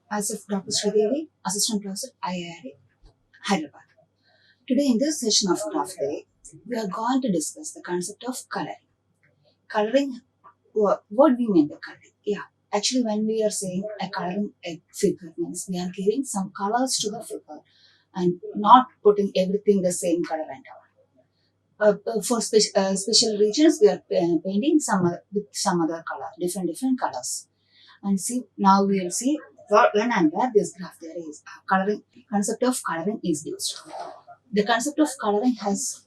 Myself, Dr. Sreedevi, Assistant Professor, IARE, Hyderabad. Today, in this session of Graph Theory, we are going to discuss the concept of coloring. Coloring, what we mean by coloring? Yeah, actually, when we are saying a coloring a figure means we are giving some colors to the figure and not putting everything the same color and all. For special regions, we are painting with some other color, different colors. And see, now we will see when and where this graph theory is coloring concept of coloring is used. The concept of coloring has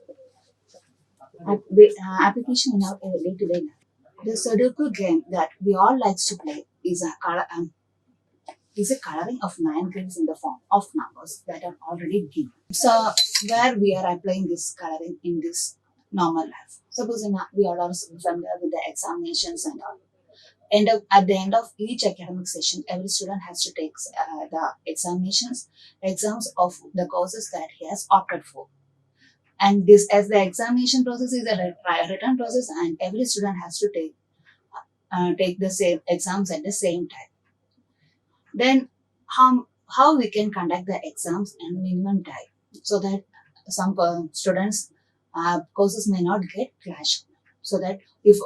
application in our day-to-day life. The Sudoku game that we all likes to play is a coloring of 9 grids in the form of numbers that are already given. So where we are applying this coloring in this normal life. Suppose we are also familiar with the examinations and all. At the end of each academic session, every student has to take the exams of the courses that he has opted for. And this, as the examination process is a written process, and every student has to take the same exams at the same time. Then, how we can conduct the exams in minimum time so that some students courses may not get clashed. So that if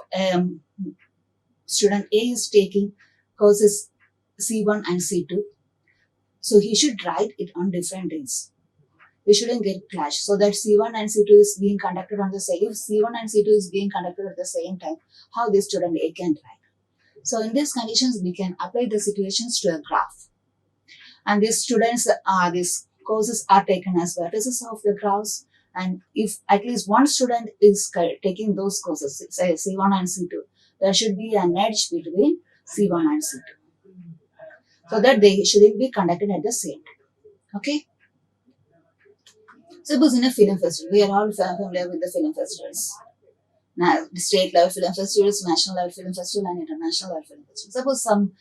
student A is taking courses C1 and C2, so he should write it on different days. We shouldn't get clash. So that C1 and C2 is being conducted on the same. If C1 and C2 is being conducted at the same time, how this student A can write? So in these conditions, we can apply the situations to a graph. And these courses are taken as vertices of the graphs. And if at least one student is taking those courses, say C1 and C2, there should be an edge between C1 and C2. So that they shouldn't be conducted at the same time. Okay? Suppose in a film festival, we are all familiar with the film festivals. Now, the state level film festivals, national level film festival, and international level film festival. Suppose some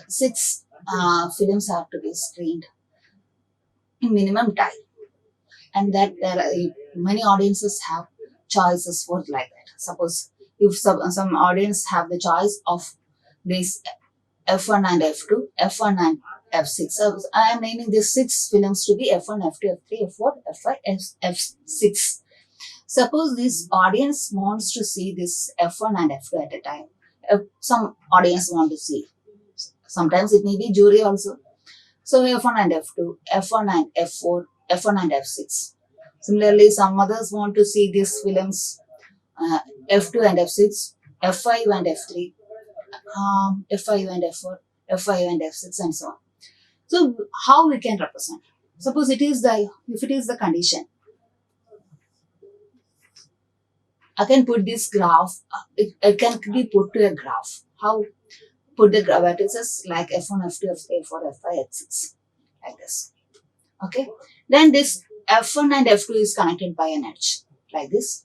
6 films have to be screened in minimum time, and that there are many audiences have choices for like that. Suppose if some audience have the choice of this F1 and F2, F1 and F6. So I am naming these 6 films to be F1, F2, F3, F4, F5, F6. Suppose this audience wants to see this F1 and F2 at a time. Some audience want to see. Sometimes it may be jury also. So F1 and F2, F1 and F4, F1 and F6. Similarly, some others want to see these films F2 and F6, F5 and F3, F5 and F4, F5 and F6 and so on. So how we can represent? Suppose if it is the condition, I can put this graph, it can be put to a graph. How? Put the vertices like F1, F2, F3, F4, F5, F6, like this. Okay. Then this F1 and F2 is connected by an edge, like this.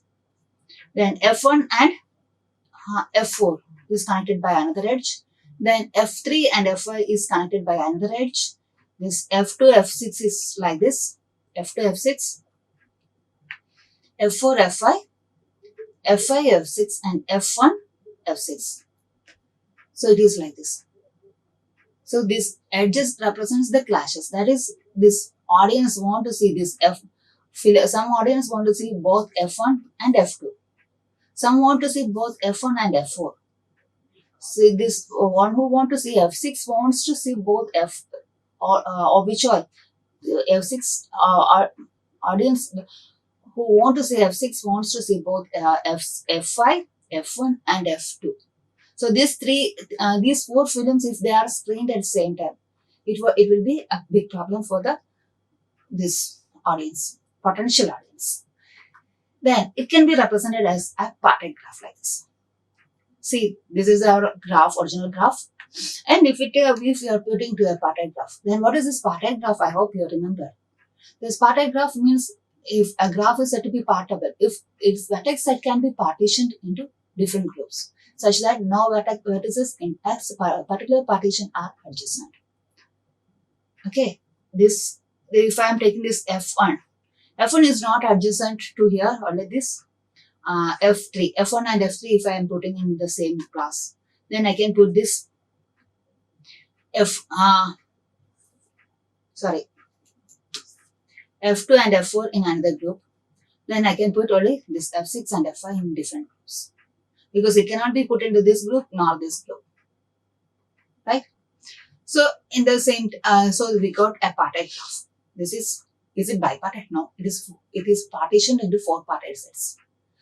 Then F1 and F4 is connected by another edge. Then F3 and F5 is connected by another edge. This F2, F6 is like this. F2, F6, F4, F5, F5, F6 and F1, F6. So it is like this. So this edges represents the clashes. That is, this audience want to see this some audience want to see both F1 and F2. Some want to see both F1 and F4. So this one who want to see F6 wants to see both or which are F6 audience who want to see F6 wants to see both F5, F1 and F2. So these 4 films, if they are screened at the same time, it will be a big problem for this audience, potential audience. Then it can be represented as a parted graph like this. See, this is our graph, original graph. And if you are putting to a parted graph, then what is this parted graph? I hope you remember. This parted graph means if a graph is said to be partable, if its vertex set can be partitioned into different groups, such that no vertices in a particular partition are adjacent. Okay, if I am taking this F1, F1 is not adjacent to here or like this. F3, F1 and F3 if I am putting in the same class, then I can put this sorry, F2 and F4 in another group, then I can put only this F6 and F5 in different groups. Because it cannot be put into this group nor this group. Right? So in the same, so we got a parted graph. This is it bipartite? No, it is partitioned into 4 parted sets.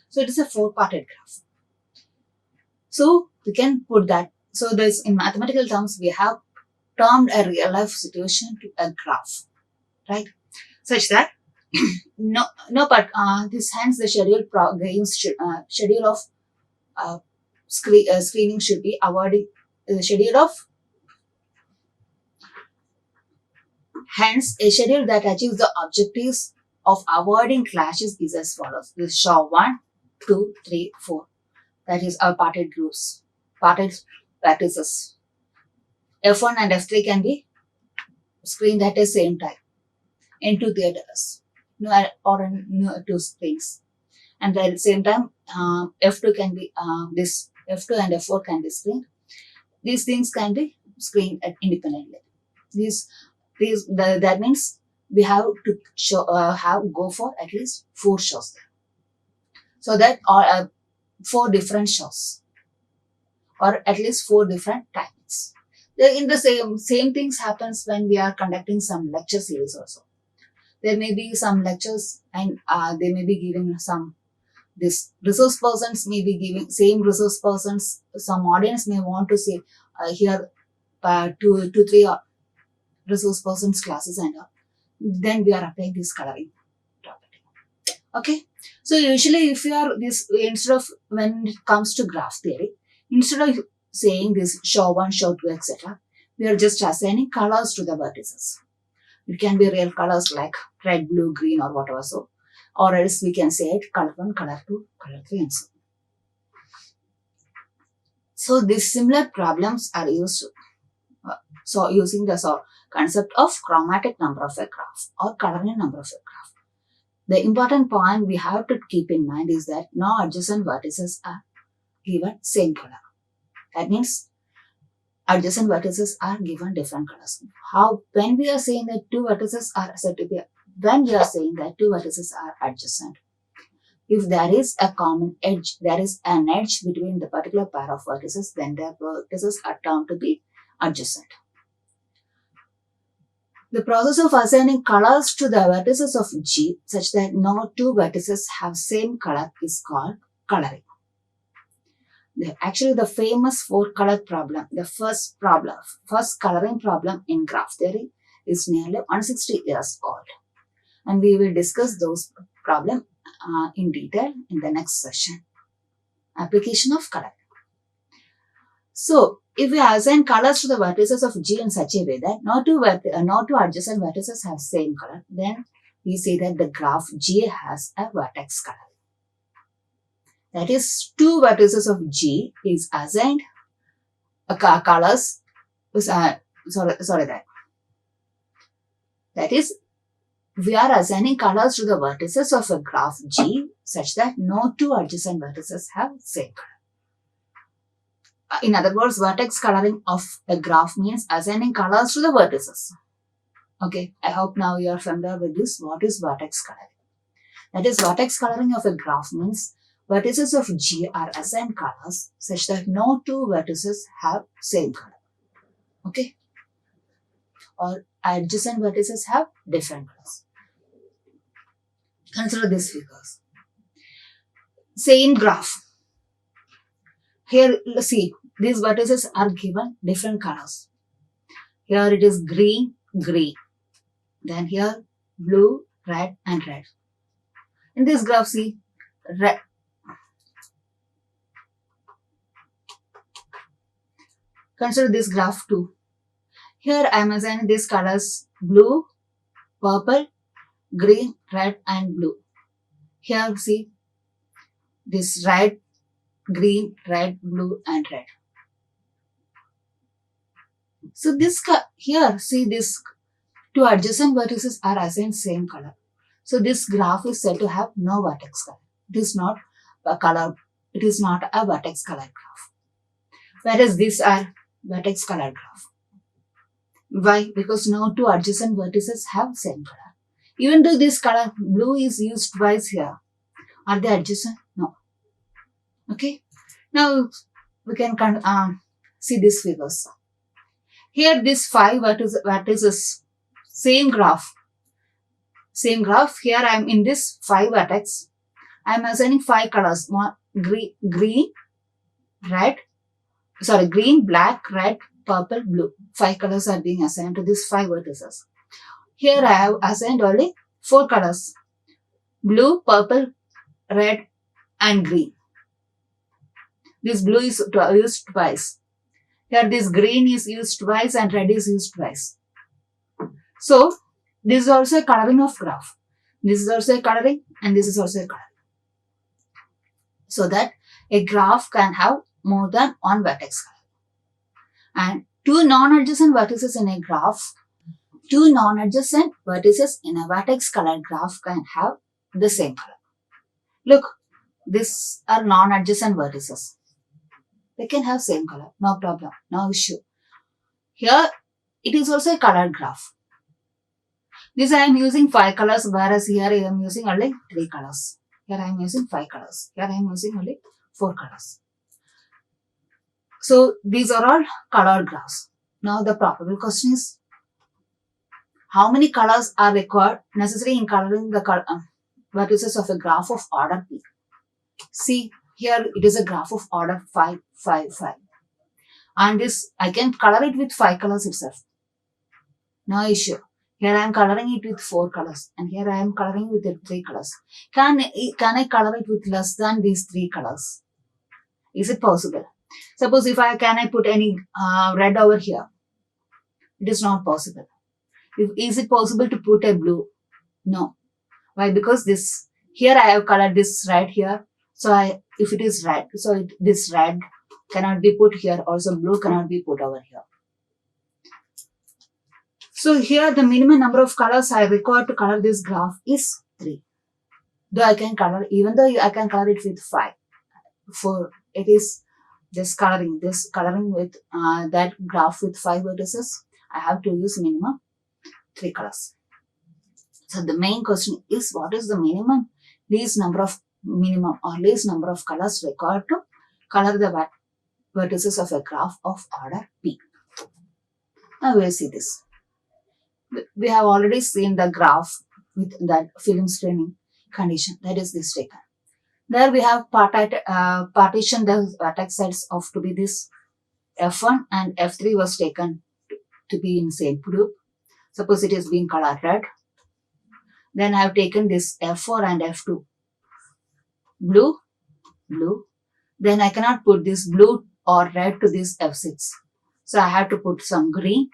So it is a 4-parted graph. So we can put that. So this, in mathematical terms, we have termed a real life situation to a graph, right? Such that this hence the schedule of screening should be avoiding the schedule of. Hence, a schedule that achieves the objectives of avoiding clashes is as follows. This show 1, 2, 3, 4. That is our parted groups, parted vertices. F1 and F3 can be screened at the same time in 2 theaters or in 2 screens. And at the same time, F2 can be this F2 and F4 can be screened. These things can be screened independently. That means we have to go for at least 4 shows. So that are 4 different shows, or at least 4 different timings. In the same things happens when we are conducting some lecture series also. There may be some lectures and they may be giving some, this resource persons may be giving same resource persons. Some audience may want to say here 2, 3 resource persons classes and all. Then we are applying this coloring property. Okay. So usually if you are this, instead of, when it comes to graph theory, instead of saying this show 1, show 2, etc., we are just assigning colors to the vertices. It can be real colors like red, blue, green, or whatever. So, or else we can say it color 1, color 2, color 3, and so on. So these similar problems are used. Using the concept of chromatic number of a graph or coloring number of a graph. The important point we have to keep in mind is that no adjacent vertices are given same color. That means adjacent vertices are given different colors. When we are saying that 2 vertices are said to be, when we are saying that 2 vertices are adjacent, if there is a common edge, there is an edge between the particular pair of vertices, then the vertices are termed to be adjacent. The process of assigning colors to the vertices of G such that no 2 vertices have same color is called coloring. Actually, the famous 4-color problem, the first coloring problem in graph theory is nearly 160 years old. And we will discuss those problems in detail in the next session. Application of coloring. So, if we assign colors to the vertices of G in such a way that no two adjacent vertices have same color, then we say that the graph G has a vertex color. That is, 2 vertices of G is assigned colors. That is, we are assigning colors to the vertices of a graph G such that no 2 adjacent vertices have same color. In other words, vertex coloring of a graph means assigning colors to the vertices. Okay, I hope now you are familiar with this. What is vertex coloring? That is, vertex coloring of a graph means vertices of G are assigned colors such that no 2 vertices have same color. Okay, or adjacent vertices have different colors. Consider these figures. Say in graph. Here, see, these vertices are given different colors. Here it is green, green. Then here blue, red, and red. In this graph, see, red. Consider this graph too. Here I am assigning these colors blue, purple, green, red, and blue. Here see this red, green, red, blue, and red. So this here see this 2 adjacent vertices are assigned same color. So this graph is said to have no vertex color. It is not a color. It is not a vertex colored graph. Whereas these are vertex colored graph. Why? Because no two adjacent vertices have same color. Even though this color blue is used twice here, are they adjacent? No. Okay. Now we can see these figures. Here these 5 vertices, same graph. Same graph. Here I am in this 5 vertex. I am assigning 5 colors. One, green, red, green, black, red, purple, blue. 5 colors are being assigned to these 5 vertices. Here I have assigned only 4 colors. Blue, purple, red and green. This blue is used twice. Here this green is used twice and red is used twice. So this is also a coloring of graph. This is also a coloring and this is also a coloring. So that a graph can have more than one vertex color. And two non-adjacent vertices in a graph, two non-adjacent vertices in a vertex colored graph can have the same color. Look, these are non-adjacent vertices. They can have same color, no problem, no issue. Here, it is also a colored graph. This I am using 5 colors, whereas here I am using only 3 colors. Here I am using 5 colors. Here I am using only 4 colors. So these are all colored graphs. Now the probable question is, how many colors are required necessary in coloring the vertices of a graph of order P? See, here it is a graph of order 5, 5, 5. And this, I can color it with 5 colors itself. No issue. Here I am coloring it with 4 colors. And here I am coloring with 3 colors. Can I color it with less than these 3 colors? Is it possible? Suppose if can I put any red over here? It is not possible. Is it possible to put a blue? No. Why? Because this, here I have colored this red here. So if it is red, so this red cannot be put here. Also blue cannot be put over here. So here the minimum number of colors I require to color this graph is 3. Though I can color, even though I can color it with 5. For it is this coloring with that graph with 5 vertices, I have to use minimum 3 colors. So the main question is, what is the least number of colors required to color the vertices of a graph of order P? Now we will see this. We have already seen the graph with that film screening condition, that is this taken. There we have partitioned the vertex sets off to be this F1 and F3 was taken to be in same group. Suppose it is being colored red. Then I have taken this F4 and F2. Blue, blue. Then I cannot put this blue or red to this F6. So I have to put some green.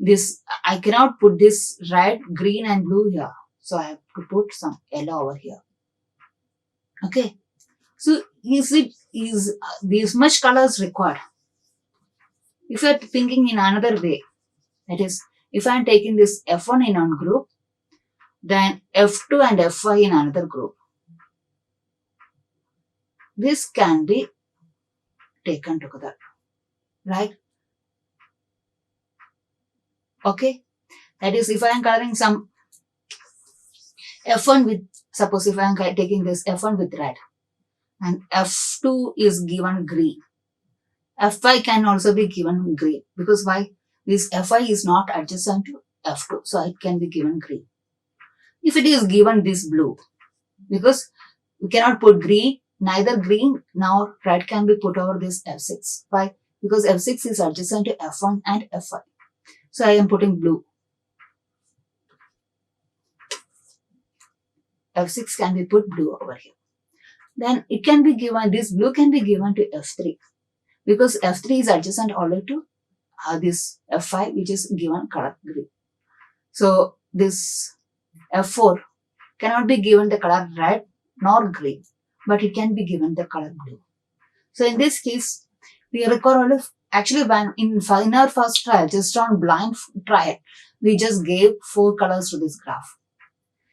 This, I cannot put this red, green and blue here. So I have to put some yellow over here. Okay. So is this much colors required? If you are thinking in another way, that is, if I am taking this F1 in one group, then F2 and F5 in another group, this can be taken together, right? Okay. That is, if I am coloring some F1 with, suppose if I am taking this F1 with red and F2 is given green, F5 can also be given green, because why? This F5 is not adjacent to F2, so it can be given green. If it is given this blue, because we cannot put green, neither green nor red can be put over this F6. Why? Because F6 is adjacent to F1 and F5. So I am putting blue. F6 can be put blue over here. Then it can be given, this blue can be given to F3, because F3 is adjacent only to this F5, which is given color green. So this F4 cannot be given the color red nor green, but it can be given the color blue. So in this case, we require only, actually when in our first trial, just on blind trial, we just gave 4 colors to this graph.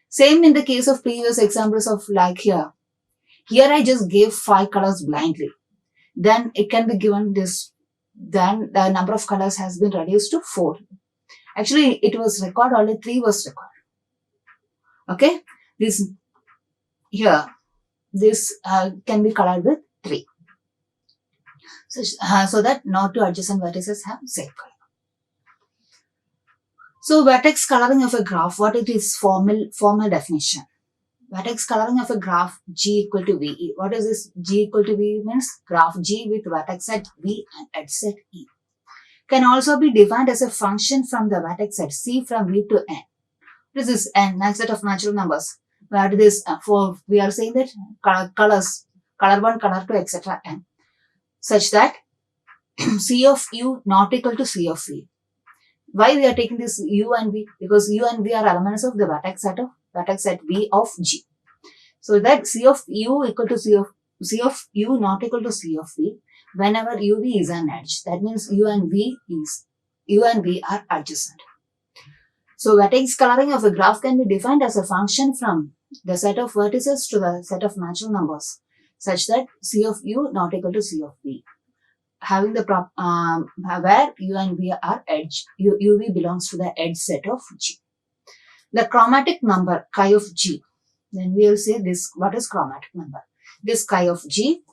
Same in the case of previous examples of like here. Here I just gave 5 colors blindly. Then it can be given this, then the number of colors has been reduced to 4. Actually, it was required only 3 was required. Okay, this here, this can be colored with 3. So that no two adjacent vertices have same color. So vertex coloring of a graph, what it is formal definition. Vertex coloring of a graph G equal to VE. What is this? G equal to VE means graph G with vertex at V and edge at E. Can also be defined as a function from the vertex at C from V to N. This is N, next set of natural numbers. Where this for we are saying that colors, color 1, color 2, etc. N, such that C of U not equal to C of V. Why we are taking this U and V? Because U and V are elements of the vertex set V of G. So that C of U equal to C of U not equal to C of V whenever UV is an edge. That means U and V are adjacent. So vertex coloring of a graph can be defined as a function from the set of vertices to the set of natural numbers such that C of U not equal to C of V. Having the where U and V are edge, UV belongs to the edge set of G. The chromatic number chi of G. Then we will say this, what is chromatic number? This chi of G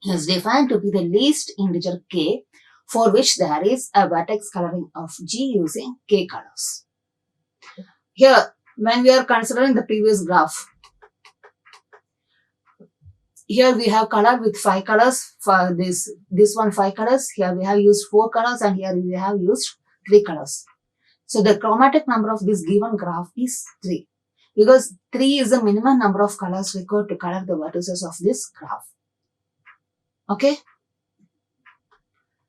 is defined to be the least integer k for which there is a vertex coloring of G using k colors. Here, when we are considering the previous graph, here we have colored with 5 colors for this one 5 colors. Here we have used 4 colors and here we have used 3 colors. So the chromatic number of this given graph is 3 because 3 is the minimum number of colors required to color the vertices of this graph. Okay.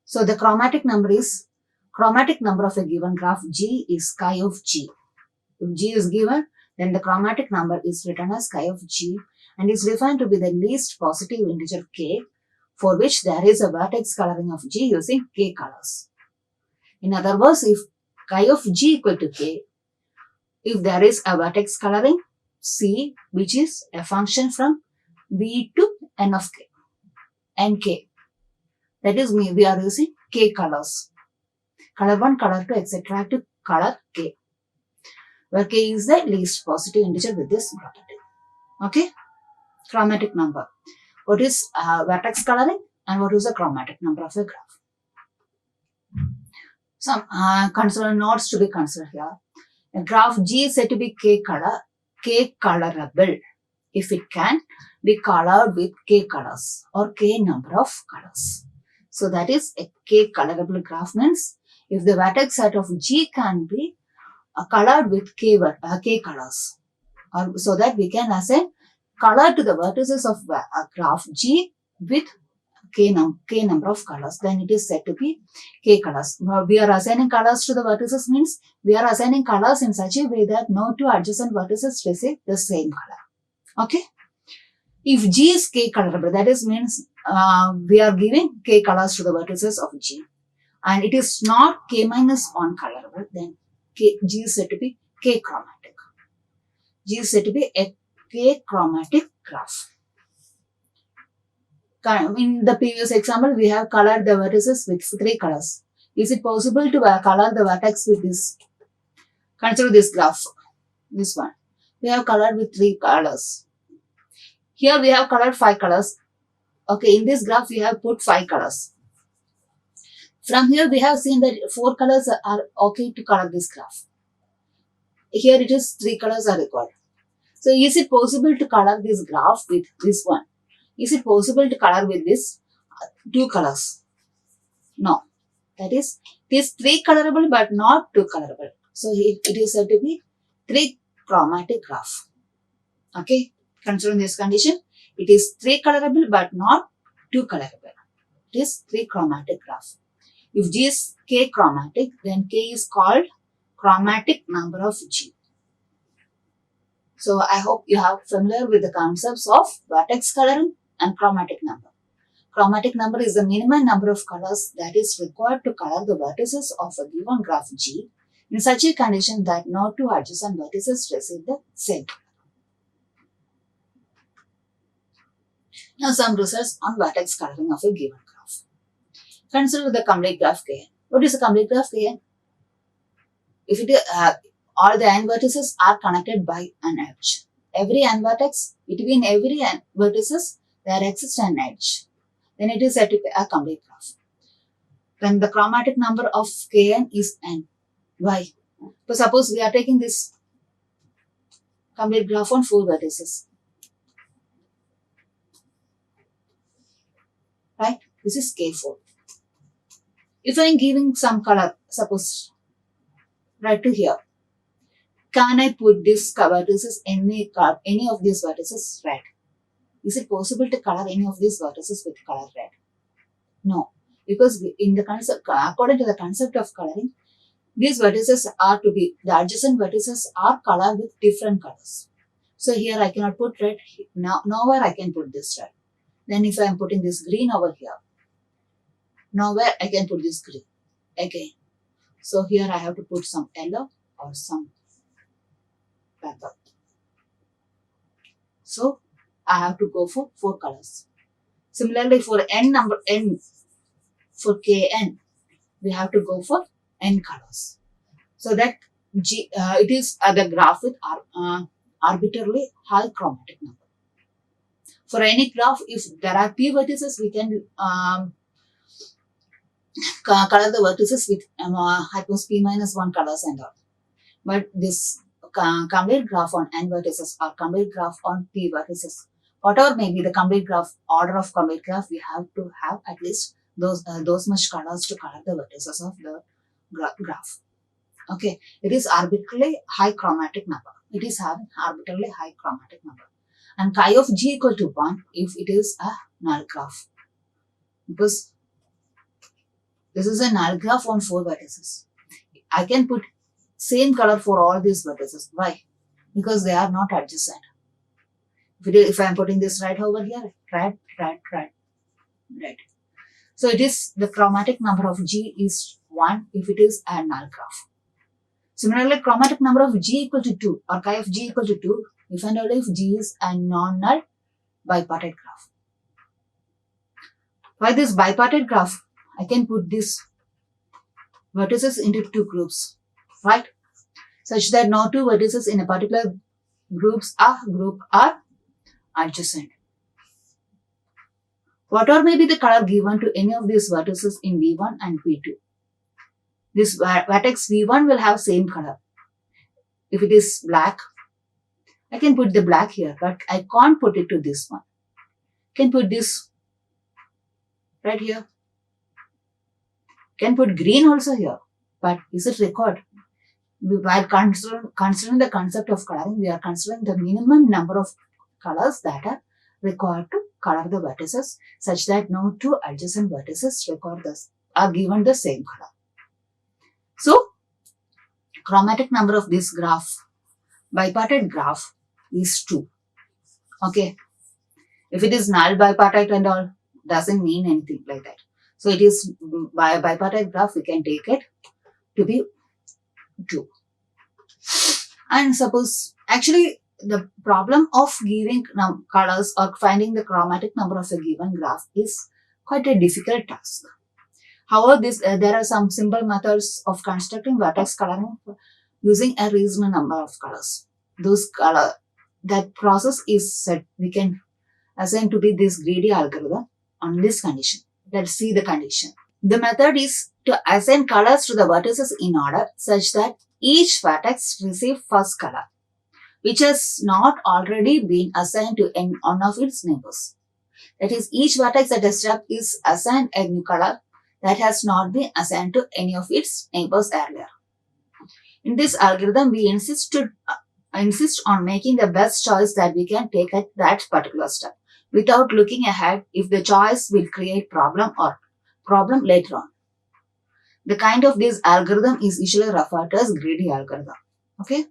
So the chromatic number of a given graph G is chi of G. If G is given, then the chromatic number is written as chi of G and is defined to be the least positive integer k for which there is a vertex coloring of G using k colors. In other words, if chi of G equal to k, if there is a vertex coloring C which is a function from V to N of k, Nk, that is we are using k colors, color 1, color 2, etc. to color k, where k is the least positive integer with this property. Okay, chromatic number. What is vertex coloring and what is the chromatic number of a graph? Some notes to be considered here. A graph G is said to be k colorable if it can be colored with k colors or k number of colors. So that is a k colorable graph means if the vertex set of G can be colored with k colors, or so that we can assign color to the vertices of a graph G with k number of colors, then it is said to be k colors. We are assigning colors to the vertices means we are assigning colors in such a way that no two adjacent vertices receive the same color. Okay. If G is k colorable, that is means we are giving k colors to the vertices of G and it is not k minus 1 colorable, then G is said to be k chromatic. G is said to be a k chromatic graph. In the previous example, we have colored the vertices with 3 colors. Is it possible to color the vertex with this? Consider this graph, this one. We have colored with 3 colors. Here we have colored 5 colors. Okay, in this graph we have put 5 colors. From here we have seen that 4 colors are okay to color this graph. Here it is 3 colors are required. So is it possible to color this graph with this one? Is it possible to color with this 2 colors? No. That is, it is 3 colorable but not 2 colorable. So it is said to be 3 chromatic graph. Okay. Considering this condition, it is 3 colorable but not 2 colorable. It is 3 chromatic graph. If G is k chromatic, then k is called chromatic number of G. So I hope you are familiar with the concepts of vertex coloring and chromatic number. Chromatic number is the minimum number of colors that is required to color the vertices of a given graph G in such a condition that no two adjacent vertices receive the same color. Now some results on vertex coloring of a given graph. Consider the complete graph Kn. What is a complete graph Kn? if it all the n vertices are connected by an edge. Every n vertex, between every n vertices, there exists an edge. Then it is said to be a complete graph. Then the chromatic number of Kn is n. Why? So suppose we are taking this complete graph on 4 vertices. Right? This is K4. If I am giving some color, suppose right to here, can I put this vertices, any of these vertices red? Is it possible to color any of these vertices with color red? No, because in the concept, according to the concept of coloring, these vertices are to be, the adjacent vertices are colored with different colors. So here I cannot put red, nowhere I can put this red. Then if I am putting this green over here, nowhere I can put this green again. So here I have to put some yellow or some purple. So I have to go for 4 colors. Similarly for for Kn, we have to go for n colors. So that it is the graph with arbitrarily high chromatic number. For any graph, if there are p vertices, we can color the vertices with hypotenuse p minus 1 colors and all. But this complete graph on n vertices or complete graph on p vertices, whatever may be the complete graph, order of complete graph, we have to have at least those much colors to color the vertices of the graph. Okay, it is arbitrarily high chromatic number. It is having arbitrarily high chromatic number. And chi of g equal to 1 if it is a null graph. Because this is a null graph on 4 vertices. I can put same color for all these vertices. Why? Because they are not adjacent. If I am putting this right over here, red. So it is the chromatic number of G is 1 if it is a null graph. Similarly, chromatic number of G equal to 2 or chi of G equal to 2 if and only if G is a non-null bipartite graph. By this bipartite graph, I can put these vertices into 2 groups, right? Such that no 2 vertices in a particular group are adjacent. Whatever may be the color given to any of these vertices in V1 and V2, this vertex V1 will have same color. If it is black, I can put the black here, but I can't put it to this one. I can put this right here. Can put green also here, but is it required? While considering the concept of coloring, we are considering the minimum number of colors that are required to color the vertices, such that no 2 adjacent vertices are given the same color. So, chromatic number of this graph, bipartite graph, is 2. Okay. If it is null bipartite and all, doesn't mean anything like that. So it is bipartite graph, we can take it to be 2. And suppose, actually, the problem of giving colors or finding the chromatic number of a given graph is quite a difficult task. However, there are some simple methods of constructing vertex coloring using a reasonable number of colors. That process is set, we can assign to be this greedy algorithm on this condition. Let's see the condition. The method is to assign colors to the vertices in order such that each vertex receives first color, which has not already been assigned to one of its neighbors. That is, each vertex at a step is assigned a new color that has not been assigned to any of its neighbors earlier. In this algorithm, we insist on making the best choice that we can take at that particular step, without looking ahead if the choice will create problem later on. The kind of this algorithm is usually referred to as greedy algorithm. Okay.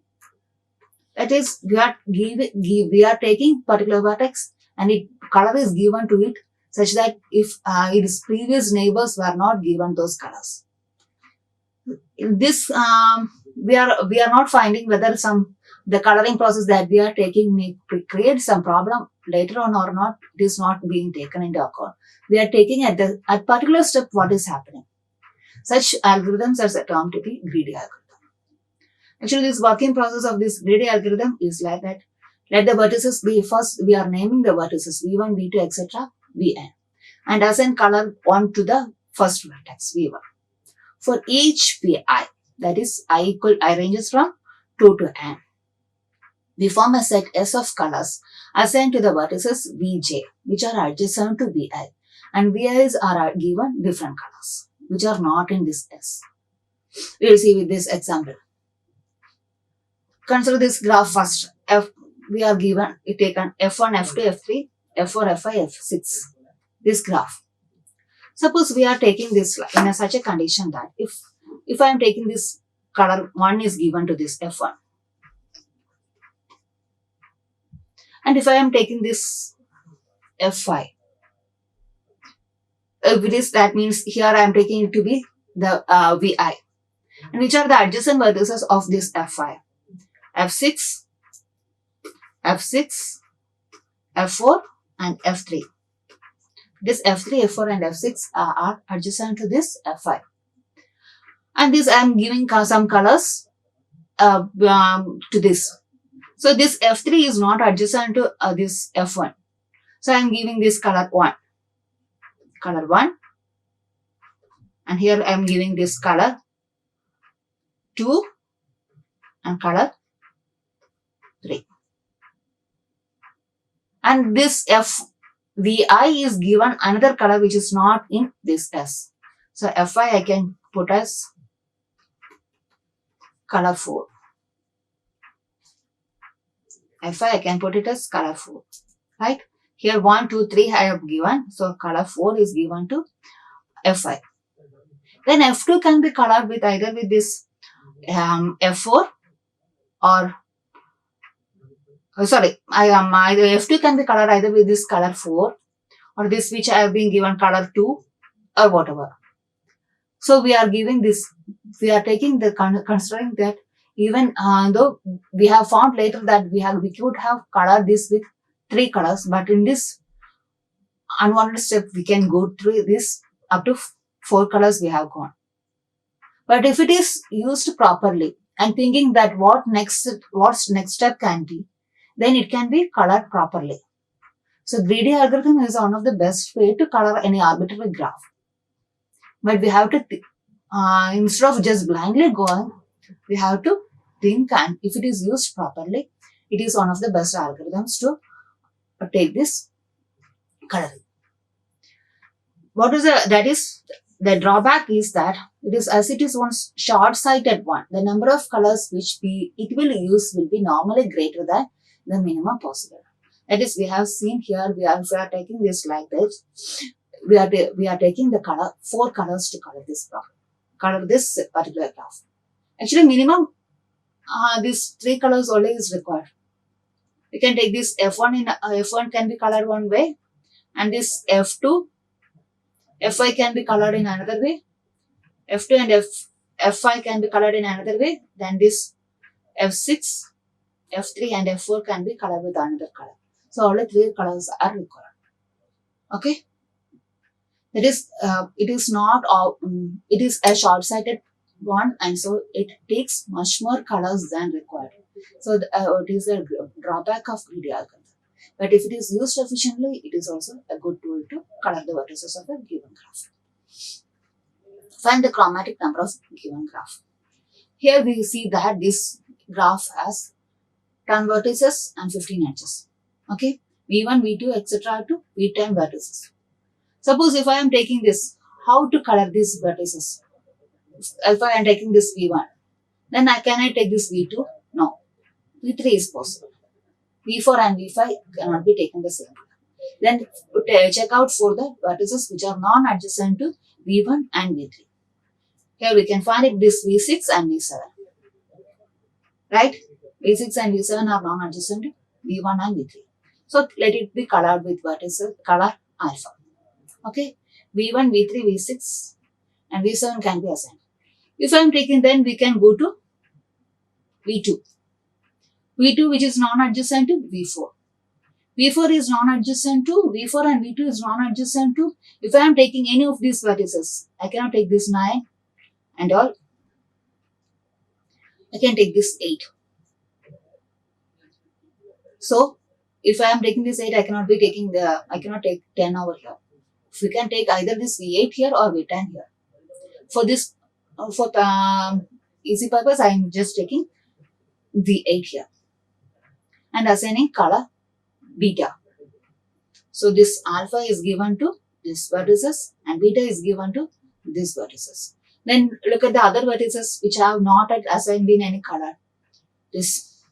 That is, we are taking particular vertex and color is given to it such that if its previous neighbors were not given those colors. In this, we are not finding whether the coloring process that we are taking may create some problem later on or not. It is not being taken into account. We are taking at particular step what is happening. Such algorithms are termed to be greedy algorithm. Actually, this working process of this greedy algorithm is like that. Let the vertices be first, we are naming the vertices V1, V2, etc., Vn, and assign color 1 to the first vertex V1. For each Vi, that is I ranges from 2 to n, we form a set S of colors assigned to the vertices Vj, which are adjacent to Vi, and Vi's are given different colors, which are not in this S. We will see with this example. Consider this graph first. We are given, we taken F1, F2, F3, F4, F5, F6. This graph. Suppose we are taking this in such a condition that if I am taking this color 1 is given to this F1, and if I am taking this F5, if it is, that means here I am taking it to be the Vi, and which are the adjacent vertices of this F5, F6, F6, F4 and F3. This F3, F4 and F6 are adjacent to this F5. And this I am giving some colors to this. So this F3 is not adjacent to this F1. So I am giving this color 1. Color 1. And here I am giving this color 2 and color 3. And this Vi is given another color which is not in this S. So Fi I can put as color 4. Fi I can put it as color 4. Right? Here 1, 2, 3 I have given. So color 4 is given to Fi. Then F2 can be colored with either with this F4 or F2 can be colored either with this color 4 or this which I have been given color 2 or whatever. So we are giving this, we are taking the considering that even though we have found later that we could have colored this with 3 colors, but in this unwanted step we can go through this up to 4 colors we have gone. But if it is used properly and thinking that what next step can be, then it can be colored properly. So greedy algorithm is one of the best way to color any arbitrary graph. But we have to, instead of just blindly going, we have to think, and if it is used properly, it is one of the best algorithms to take this coloring. The drawback is that it is one short-sighted one. The number of colors which it will use will be normally greater than the minimum possible. That is, we have seen here, if we are taking this like this, we are taking the 4 colors to color this particular graph. Actually, minimum these 3 colors only is required. We can take this F1 can be colored one way, and this F2, F5 can be colored in another way, F2 and F5 can be colored in another way, then this F6, F3 and F4 can be colored with another color. So only 3 colors are required. Okay. That is, it is a short-sighted one, and so it takes much more colors than required. So it is a drawback of greedy algorithm. But if it is used efficiently, it is also a good tool to color the vertices of a given graph. Find the chromatic number of given graph. Here we see that this graph has 10 vertices and 15 edges. Okay, V1, V2, etc. to V10 vertices. Suppose if I am taking this, how to color these vertices? If I am taking this V1, then can I take this V2? No. V3 is possible. V4 and V5 cannot be taken the same. Then check out for the vertices which are non-adjacent to V1 and V3. Here we can find it this V6 and V7. Right? V6 and V7 are non-adjacent to V1 and V3. So let it be colored with vertices, color alpha. Okay? V1, V3, V6 and V7 can be assigned. If I am taking, then we can go to V2. V2 which is non-adjacent to V4. V4 is non-adjacent to V4 and V2 is non-adjacent to, if I am taking any of these vertices, I cannot take this 9 and all. I can take this 8. So if I am taking this 8, I cannot take 10 over here. We can take either this V8 here or V10 here. For this, for easy purpose, I am just taking V8 here and assigning color beta. So this alpha is given to this vertices and beta is given to this vertices. Then look at the other vertices which have not assigned in any color. This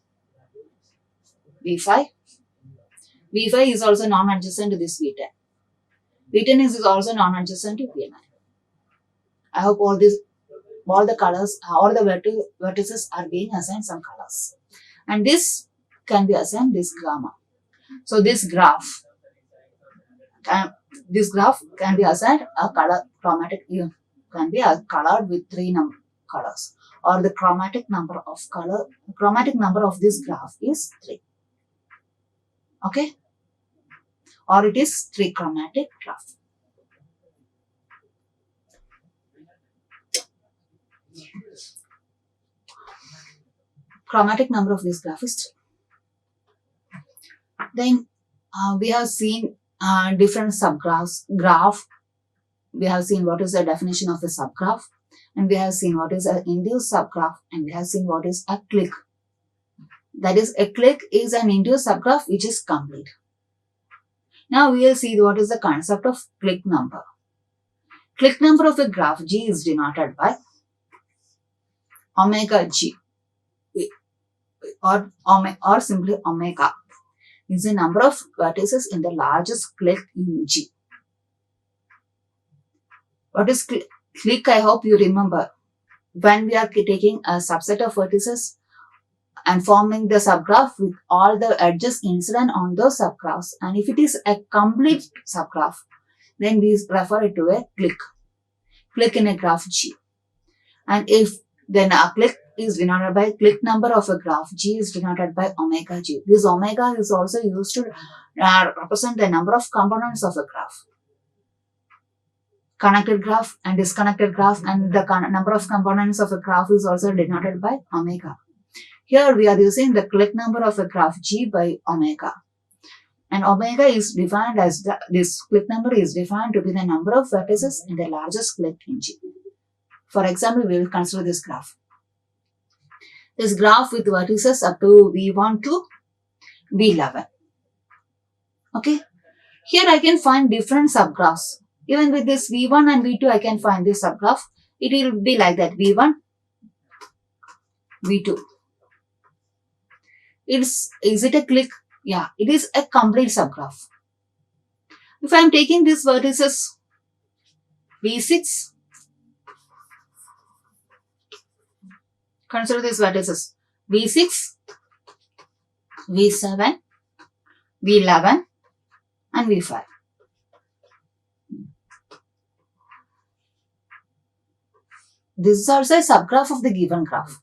V5. V5 is also non-adjacent to this V10. V10 is also non-adjacent to V9. I hope all the colors, all the vertices are being assigned some colors. And this can be assigned this gamma. So this graph can be assigned a color chromatic, can be colored with 3 colors, or the chromatic number of this graph is 3. Okay, or it is 3 chromatic graph. Chromatic number of this graph is 3. Then we have seen different subgraphs. We have seen what is the definition of a subgraph, and we have seen what is an induced subgraph, and we have seen what is a clique. That is, a clique is an induced subgraph which is complete. Now we will see what is the concept of clique number. Clique number of a graph G is denoted by omega G, or simply omega is the number of vertices in the largest clique in G. What is clique? I hope you remember. When we are taking a subset of vertices and forming the subgraph with all the edges incident on those subgraphs, and if it is a complete subgraph, then we refer it to a clique in a graph G. And if then a clique is denoted by clique number of a graph G is denoted by omega G. This omega is also used to represent the number of components of a graph. Connected graph and disconnected graph, and the number of components of a graph is also denoted by omega. Here we are using the clique number of a graph G by omega. And omega is defined as this clique number is defined to be the number of vertices in the largest clique in G. For example, we will consider this graph. This graph with vertices up to V1 to V11. Okay. Here I can find different subgraphs. Even with this V1 and V2, I can find this subgraph. It will be like that, V1, V2. Is it a clique? Yeah, it is a complete subgraph. If I am taking these vertices V6, consider these vertices V6, V7, V11 and V5. This is also a subgraph of the given graph.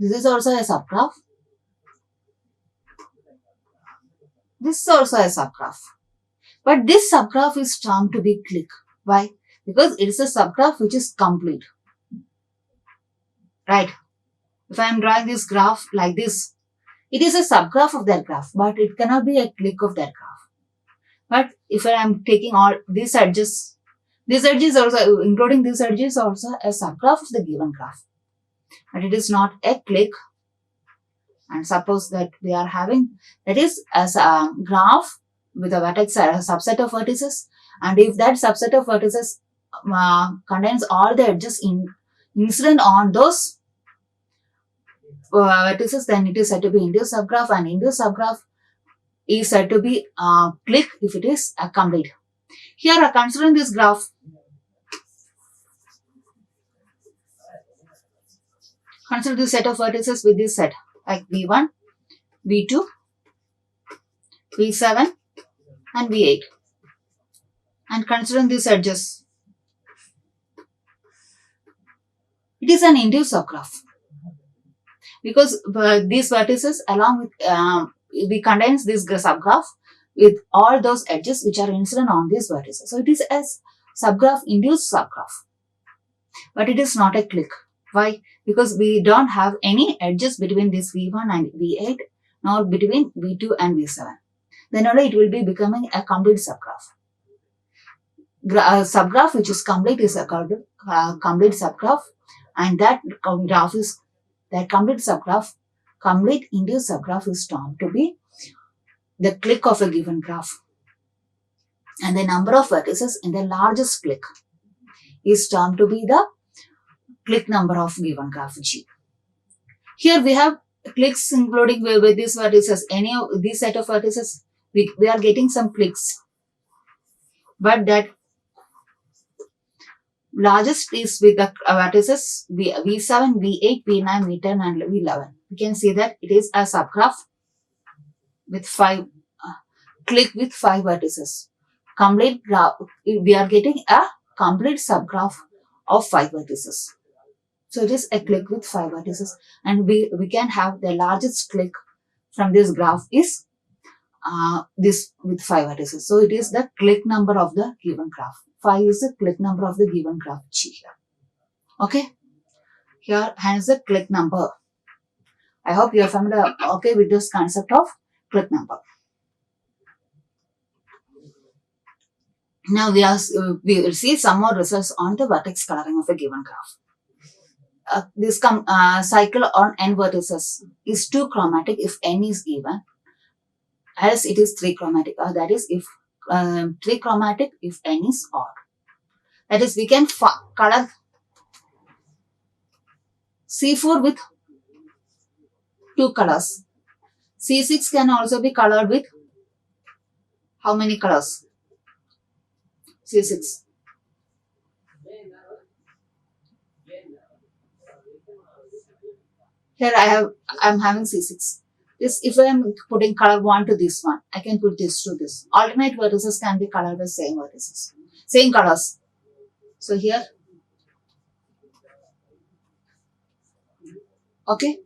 This is also a subgraph. This is also a subgraph. But this subgraph is termed to be clique. Why? Because it is a subgraph which is complete. Right? If I am drawing this graph like this, it is a subgraph of that graph, but it cannot be a clique of that graph. But if I am taking all these edges also, including these edges, also a subgraph of the given graph. But it is not a clique. And suppose that we are having, that is as a graph with a vertex, a subset of vertices. And if that subset of vertices contains all the edges incident on those vertices, then it is said to be induced subgraph, and induced subgraph is said to be clique if it is complete. Here, considering this graph, consider this set of vertices with this set like V1, V2, V7 and V8, and considering these edges, it is an induced subgraph because these vertices along with we contains this subgraph with all those edges which are incident on these vertices. So it is a subgraph induced subgraph. But it is not a click. Why? Because we don't have any edges between this V1 and V8, nor between V2 and V7. Then only it will be becoming a complete subgraph. Subgraph which is complete is a complete subgraph, and that graph is that complete subgraph, complete induced subgraph is termed to be the click of a given graph. And the number of vertices in the largest click is termed to be the click number of given graph G. Here we have clicks including with these vertices. Any of these set of vertices, we are getting some clicks. But that largest is with the vertices V7, V8, V9, V10 and V11. You can see that it is a subgraph with 5 click with 5 vertices. Complete graph, we are getting a complete subgraph of 5 vertices. So it is a click with 5 vertices, and we can have the largest click from this graph is this with 5 vertices. So it is the click number of the given graph. 5 is the click number of the given graph G here. Okay. Here hence the click number. I hope you are familiar with this concept of click number. Now we will see some more results on the vertex coloring of a given graph. This cycle on n vertices is 2 chromatic if n is even, else it is 3 chromatic, or that is if 3 chromatic if n is odd. That is, we can color C4 with 2 colors. C6 can also be colored with how many colors? C6. Here I am having C6. This, if I am putting color 1 to this one, I can put this to this. Alternate vertices can be colored with same vertices, same colors. So here, okay.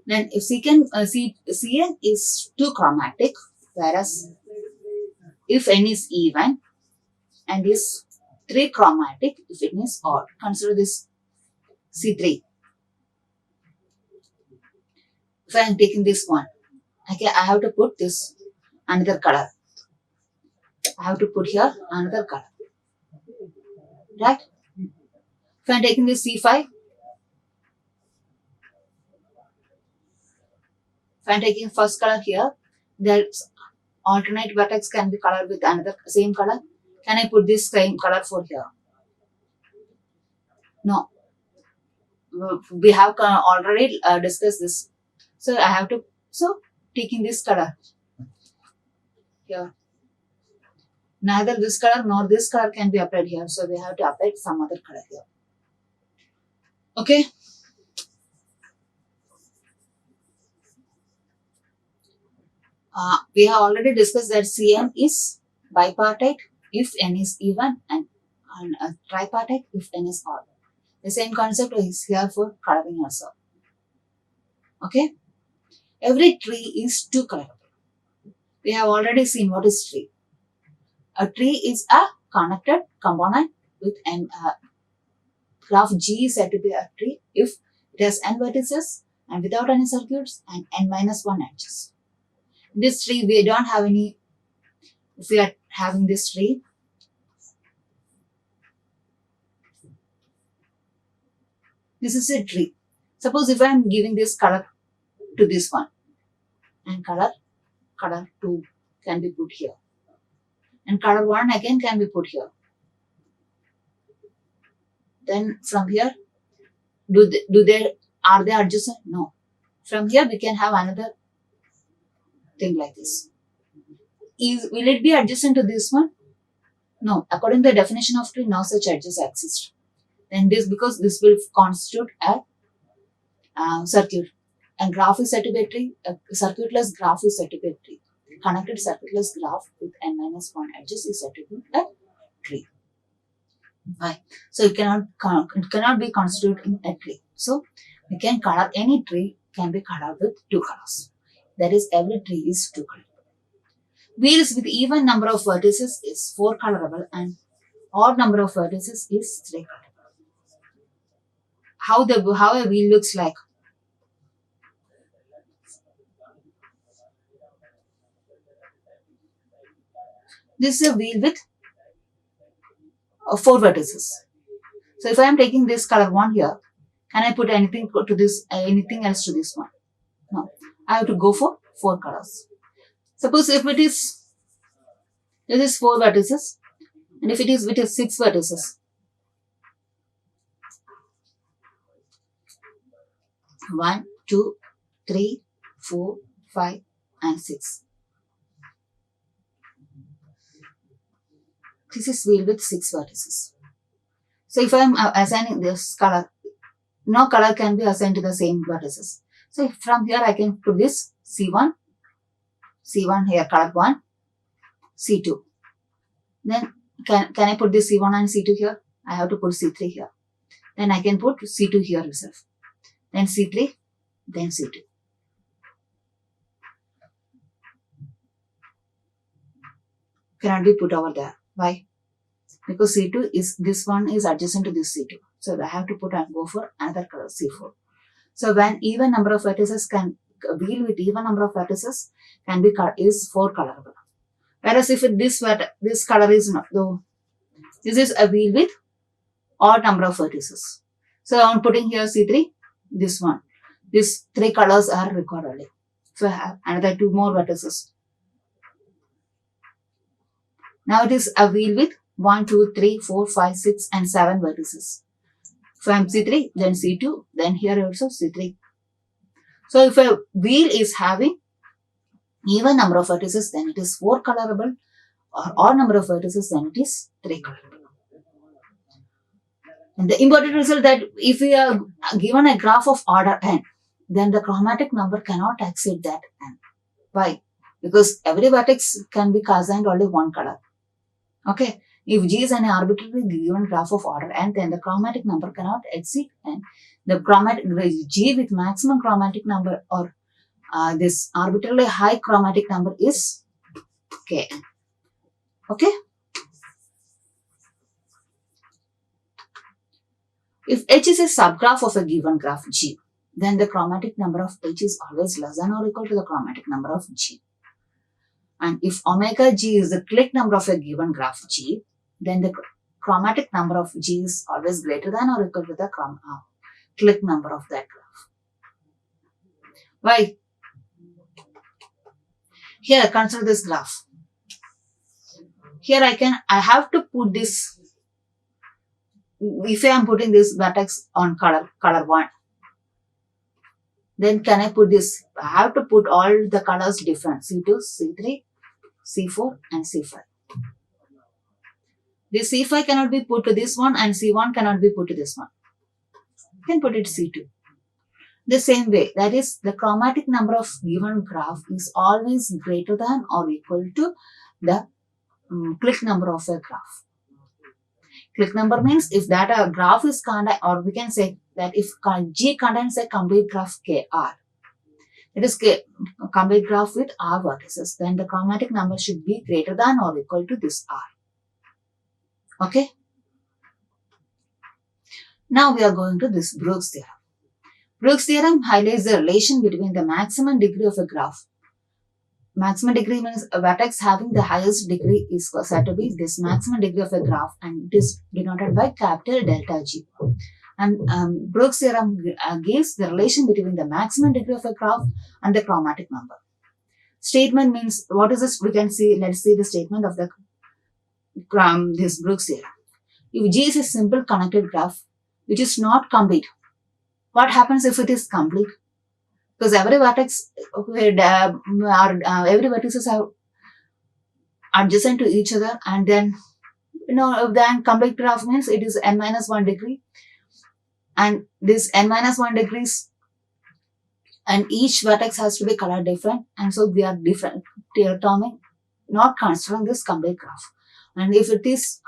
Then if Cn is 2 chromatic, whereas if n is even and is 3 chromatic if it is odd. Consider this C3. If I am taking this one, I have to put this another color. I have to put here another color. Right? If I am taking this C5, if I am taking first color here, there's alternate vertex can be colored with another same color. Can I put this same color for here? No. We have already discussed this. So I have to, taking this color here. Neither this color nor this color can be applied here. So we have to apply some other color here. Okay. We have already discussed that Cn is bipartite if n is even and tripartite if n is odd. The same concept is here for coloring also. Okay. Every tree is 2 colorable. We have already seen what is tree. A tree is a connected component with n. Graph G is said to be a tree if it has n vertices and without any circuits and n-1 edges. This tree, we don't have any. If we are having this tree, this is a tree. Suppose if I am giving this color to this one, and color 2 can be put here, and color 1 again can be put here. Then from here, are they adjacent? No. From here we can have another thing like this. Will it be adjacent to this one? No. According to the definition of tree, no such edges exist. Then because this will constitute a circuit. And graph is said to be a tree. A circuitless graph is said to be a tree. Connected circuitless graph with n-1 edges is said to be a tree. Right. So it cannot be constituted in a tree. So we can color any tree can be colored with 2 colors. That is, every tree is 2 colorable. Wheels with even number of vertices is 4 colorable and odd number of vertices is 3 colorable. How a wheel looks like. This is a wheel with 4 vertices. So if I am taking this color 1 here, can I put anything to this, anything else to this one? No. I have to go for 4 colors. Suppose if it is, this is 4 vertices, and if it is with 6 vertices, 1, 2, 3, 4, 5, and 6. This is wheel with 6 vertices. So if I am assigning this color, no color can be assigned to the same vertices. So from here I can put this C1 here, color 1, C2. Then can I put this C1 and C2 here? I have to put C3 here. Then I can put C2 here itself. Then C3, then C2. Cannot be put over there. Why? Because C2 is, this one is adjacent to this C2. So I have to put and go for another color, C4. So when even number of vertices can, wheel with even number of vertices can be, is 4 colorable. Whereas if this color is not, though, this is a wheel with odd number of vertices. So I am putting here C3, this one. These 3 colors are recorded. So I have another 2 more vertices. Now it is a wheel with 1, 2, 3, 4, 5, 6 and 7 vertices. From C3, then C2, then here also C3. So if a wheel is having even number of vertices, then it is 4 colorable, or odd number of vertices, then it is 3 colorable. And the important result that if we are given a graph of order n, then the chromatic number cannot exceed that n. Why? Because every vertex can be assigned only one color. Okay. If G is an arbitrarily given graph of order n, then the chromatic number cannot exceed n. The chromatic G with maximum chromatic number, or this arbitrarily high chromatic number, is Kn. Okay. If H is a subgraph of a given graph G, then the chromatic number of H is always less than or equal to the chromatic number of G. And if omega G is the clique number of a given graph G, then the chromatic number of G is always greater than or equal to the clique number of that graph. Why? Here, consider this graph. Here I have to put this, if I am putting this vertex on color 1, then can I put this? I have to put all the colors different, C2, C3, C4 and C5. This C5 cannot be put to this one, and C1 cannot be put to this one. You can put it C2. The same way, that is, the chromatic number of given graph is always greater than or equal to the clique number of a graph. Clique number means if that a graph is contained, or we can say that if G contains a complete graph KR, it is complete graph with R vertices, then the chromatic number should be greater than or equal to this R. Okay. Now we are going to this Brooks theorem. Brooks theorem highlights the relation between the maximum degree of a graph. Maximum degree means a vertex having the highest degree is said to be this maximum degree of a graph, and it is denoted by capital delta G. And Brooks theorem gives the relation between the maximum degree of a graph and the chromatic number. Statement means, what is this? We can see, let's see the statement of the this Brooks theorem. If G is a simple connected graph which is not complete, what happens if it is complete? Because every vertex, every vertices are adjacent to each other, and then then complete graph means it is n minus 1 degree, and this n minus 1 degrees, and each vertex has to be color different, and so we are different terming, not considering this complete graph. And if it is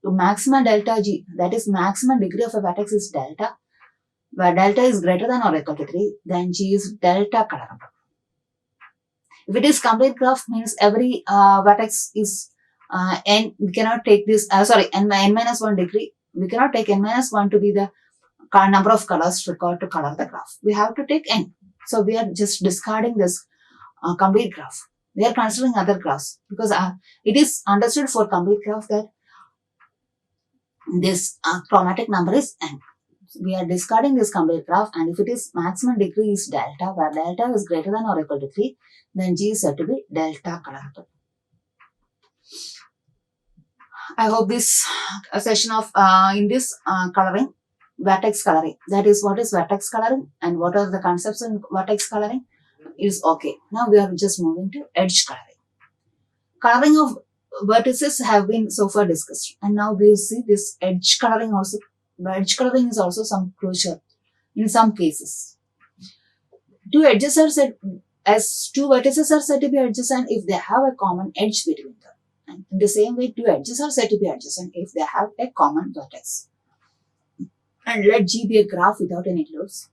maximum delta G, that is maximum degree of a vertex is delta, where delta is greater than or equal to 3, then G is delta colorable. If it is complete graph means every vertex is n, we cannot take this, n minus 1 degree. We cannot take n minus 1 to be the number of colors required to color the graph. We have to take n. So we are just discarding this complete graph. We are considering other graphs because it is understood for complete graph that this chromatic number is n. We are discarding this complete graph, and if it is maximum degree is delta, where delta is greater than or equal to 3, then G is said to be delta colorable. I hope this session of in this coloring, vertex coloring, that is what is vertex coloring and what are the concepts in vertex coloring is okay. Now we are just moving to edge coloring. Coloring of vertices have been so far discussed, and now we will see this edge coloring also. Edge coloring is also some crucial in some cases. Two edges are said as two vertices are said to be adjacent if they have a common edge between them. And in the same way, two edges are said to be adjacent if they have a common vertex. And let G be a graph without any loops.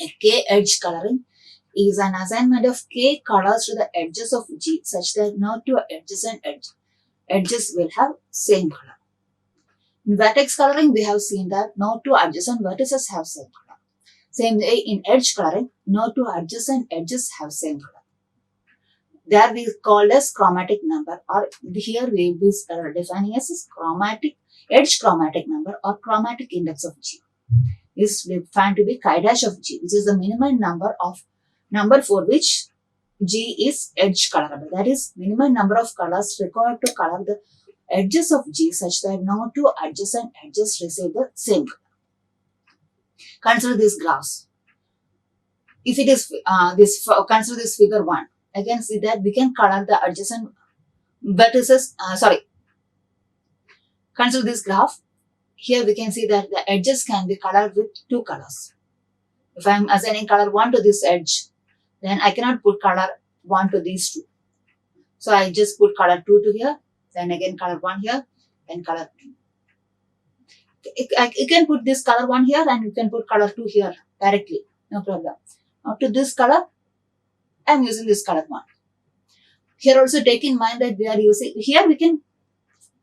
A K edge coloring is an assignment of K colors to the edges of G such that no two adjacent edges will have same color. In vertex coloring, we have seen that no two adjacent vertices have same color. Same way in edge coloring, no two adjacent edges have same color. There we called as chromatic number, or here we will be defining as edge chromatic number or chromatic index of G. Is defined to be chi dash of G, which is the minimum number for which G is edge colorable. That is minimum number of colors required to color the edges of G such that no two adjacent edges receive the same color. Consider these graphs. If it is consider this figure 1. Again, see that we can color the adjacent vertices. Consider this graph. Here we can see that the edges can be colored with two colors. If I am assigning color 1 to this edge, then I cannot put color 1 to these two. So I just put color 2 to here, then again color 1 here, and color 2. You can put this color 1 here and you can put color 2 here directly, no problem. Now to this color, I am using this color 1. Here also take in mind that we are using, here we can,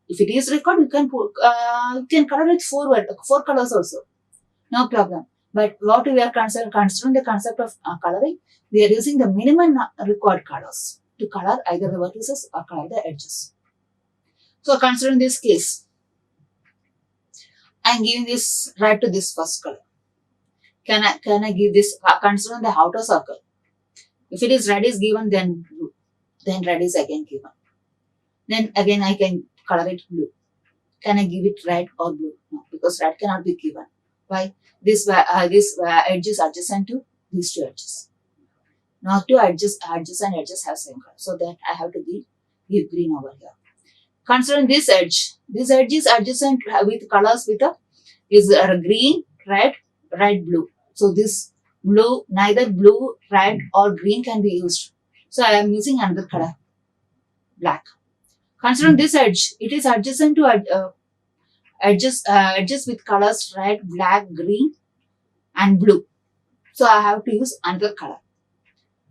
if it is required, you can put, color with four colors also, no problem. But what we are considering the concept of coloring, we are using the minimum required colors to color either the vertices or color the edges. So considering this case, I am giving this red to this first color. Can I give this, considering the outer circle? If it is red is given, then blue. Then red is again given. Then again I can color it blue. Can I give it red or blue? No, because red cannot be given. Why? This edge is adjacent to these two edges. Now two adjacent edges have same color. So that I have to give green over here. Considering this edge is adjacent with colors with green, red, blue. So this blue, neither blue, red or green can be used. So I am using another color, black. Considering this edge, it is adjacent to edges with colors red, black, green and blue. So I have to use another color.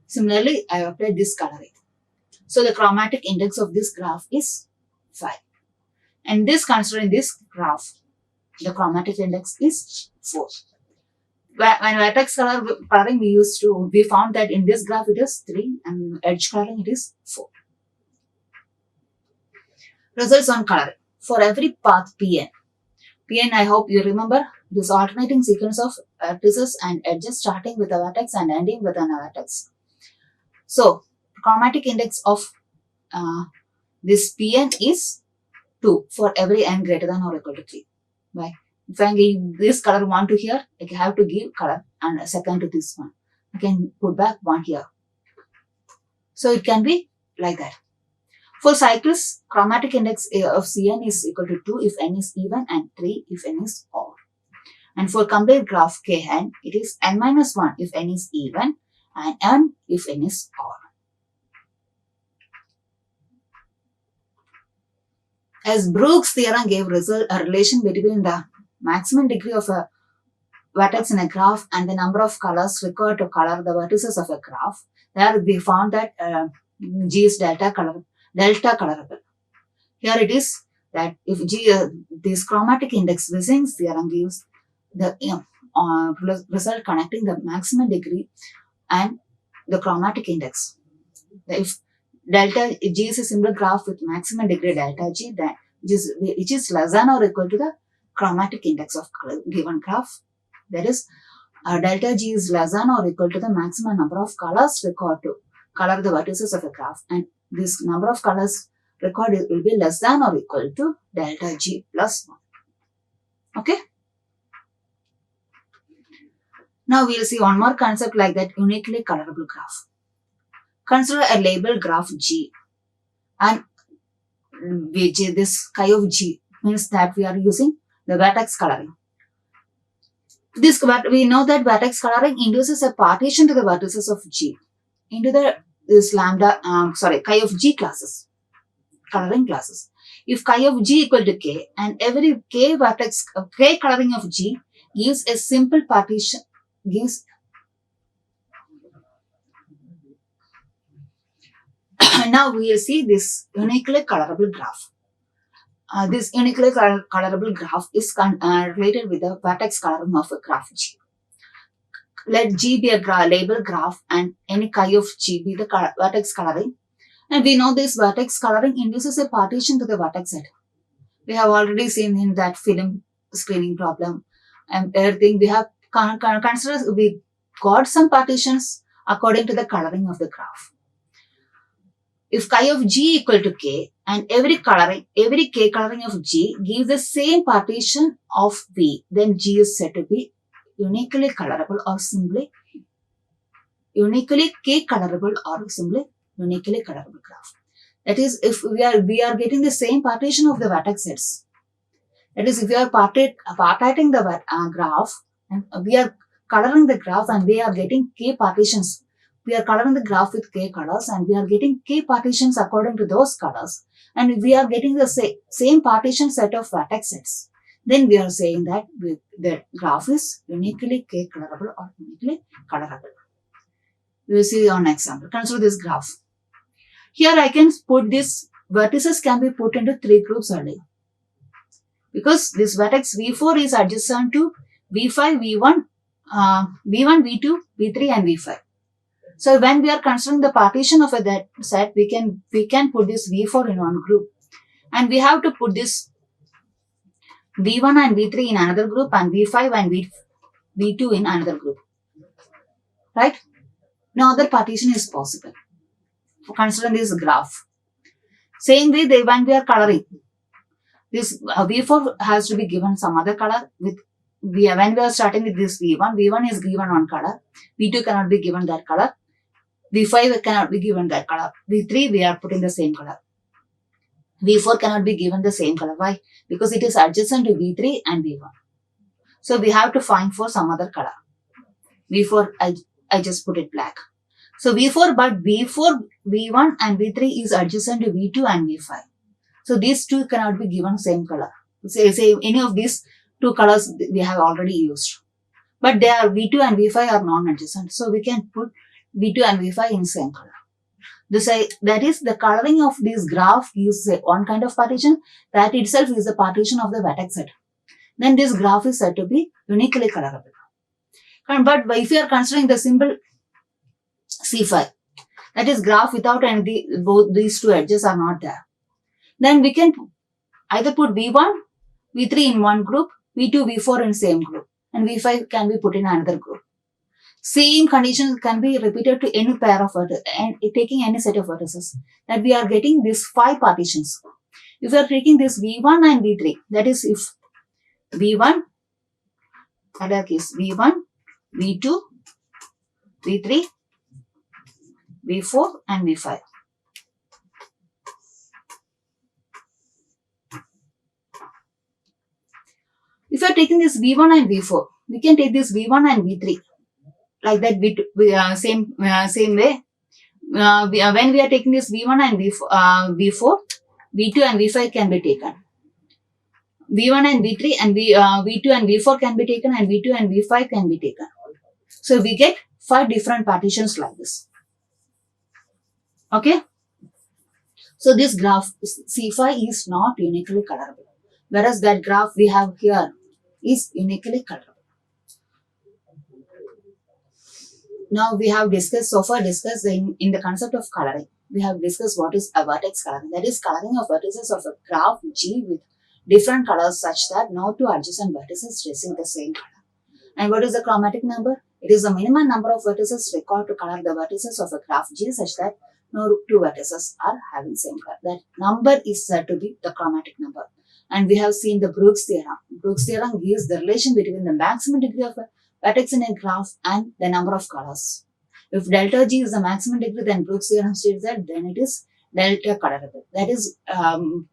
Similarly, I applied this coloring. So the chromatic index of this graph is 5. And this, considering this graph, the chromatic index is 4. When vertex coloring we found that in this graph it is 3 and edge coloring it is 4. Results on coloring. For every path Pn I hope you remember this alternating sequence of vertices and edges starting with a vertex and ending with an vertex. So chromatic index of this Pn is 2 for every n greater than or equal to 3. Right? If I give this color 1 to here, I have to give color and a second to this one. I can put back 1 here. So it can be like that. For cycles, chromatic index of Cn is equal to 2 if n is even and 3 if n is odd. And for complete graph Kn, it is n minus 1 if n is even and n if n is odd. As Brooks' theorem gave a relation between the maximum degree of a vertex in a graph and the number of colors required to color the vertices of a graph, there we found that G is delta colorable. Here it is that if this chromatic index Wissing's theorem gives the result connecting the maximum degree and the chromatic index. If delta G is a simple graph with maximum degree delta G, then which is less than or equal to the chromatic index of given graph. That is, delta G is less than or equal to the maximum number of colors required to color the vertices of a graph, and this number of colors recorded will be less than or equal to delta G plus 1. Okay. Now we will see one more concept like that, uniquely colorable graph. Consider a labeled graph G, and this chi of G means that we are using the vertex coloring. We know that vertex coloring induces a partition to the vertices of G into chi of G classes, coloring classes. If chi of G equal to K and every K vertex K coloring of G gives a simple partition, now we will see this uniquely colorable graph. This uniquely colorable graph is related with the vertex coloring of a graph G. Let G be a label graph and any chi of G be the vertex coloring. And we know this vertex coloring induces a partition to the vertex set. We have already seen in that film screening problem and everything. We have considered, we got some partitions according to the coloring of the graph. If chi of G equal to K and every K coloring of G gives the same partition of V, then G is said to be uniquely colorable or simply uniquely K colorable or simply uniquely colorable graph. That is, if we are getting the same partition of the vertex sets. That is, if we are partiting the graph and we are coloring the graph and we are getting K partitions. We are coloring the graph with K colors and we are getting K partitions according to those colors, and we are getting the same partition set of vertex sets. Then we are saying that the graph is uniquely K colorable or uniquely colorable. We will see on example. Consider this graph. Here I can put this vertices can be put into 3 groups only. Because this vertex V4 is adjacent to V5, V1, V2, V3 and V5. So when we are considering the partition of that set, we can put this V4 in one group, and we have to put this V1 and V3 in another group and V5 and V2 in another group. Right? No other partition is possible. Considering this graph. Same way, when we are coloring, this V4 has to be given some other color when we are starting with this V1 is given one color, V2 cannot be given that color, V5 cannot be given that color, V3 we are putting the same color, V4 cannot be given the same color. Why? Because it is adjacent to V3 and V1. So we have to find for some other color. V4 I just put it black. So V4, but V4, V1 and V3 is adjacent to V2 and V5. So these two cannot be given same color. Say any of these 2 colors we have already used. But they are V2 and V5 are non-adjacent. So we can put V2 and V5 in same color. That is, the coloring of this graph is one kind of partition. That itself is the partition of the vertex set. Then this graph is said to be uniquely colorable. But if you are considering the symbol C5, that is graph without both these 2 edges are not there, then we can either put V1, V3 in one group, V2, V4 in same group, and V5 can be put in another group. Same conditions can be repeated to any pair of vertices and taking any set of vertices. That we are getting these 5 partitions. If we are taking this V1 and V3, that is if V1, that is V1, V2, V3, V4 and V5. If you are taking this V1 and V4, we can take this V1 and V3 like that. Same way. When we are taking this V1 and V4, V2 and V5 can be taken. V1 and V3 and V2 and V4 can be taken, and V2 and V5 can be taken. So we get 5 different partitions like this. Okay. So this graph C5 is not uniquely colorable, whereas that graph we have here is uniquely colorable. Now we have discussed, so far discussed in the concept of coloring. We have discussed what is a vertex coloring. That is coloring of vertices of a graph G with different colors such that no two adjacent vertices receive the same color. And what is the chromatic number? It is the minimum number of vertices required to color the vertices of a graph G such that no two vertices are having same color. That number is said to be the chromatic number. And we have seen the Brooks theorem. Brooks theorem gives the relation between the maximum degree of a vertex in a graph and the number of colors. If delta G is the maximum degree, then Brooks theorem states that then it is delta colorable. That is,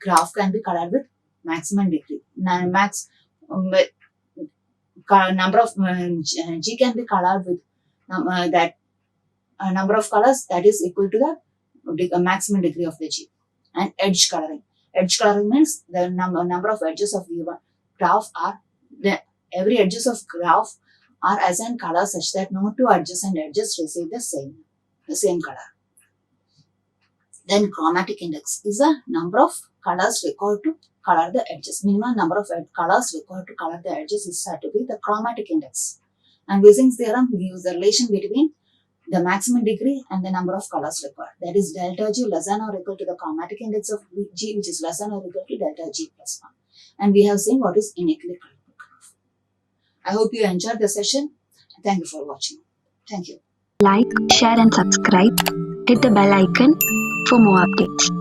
graph can be colored with maximum degree. Number of G can be colored with that number of colors that is equal to the maximum degree of the G. And edge coloring. Edge coloring means the number of edges of the graph are every edges of graph are assigned color such that no two adjacent edges receive the same color. Then chromatic index is the number of colors required to color the edges. Minimum number of colors required to color the edges is said to be the chromatic index. And Wising's theorem gives the relation between the maximum degree and the number of colors required. That is delta G less than or equal to the chromatic index of G, which is less than or equal to delta G plus 1. And we have seen what is uniquely colorable graph. I hope you enjoyed the session. Thank you for watching. Thank you. Like, share and subscribe. Hit the bell icon for more updates.